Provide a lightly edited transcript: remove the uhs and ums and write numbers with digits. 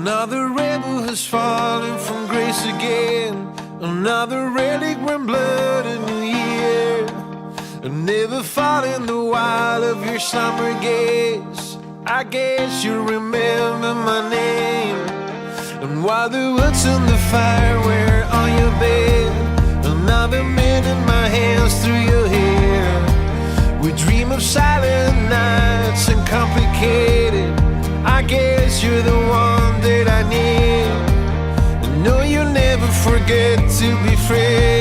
Another rebel has fallen from grace again. Another relic when blood a new year. And never fall in the wild of your summer gaze. I guess you remember my name. And while the wood's on the fire, where on your bed, another minute my hands through your hair. We dream of silent nights and complicated. I guess you're the one that I need. And no, you'll never forget to be free.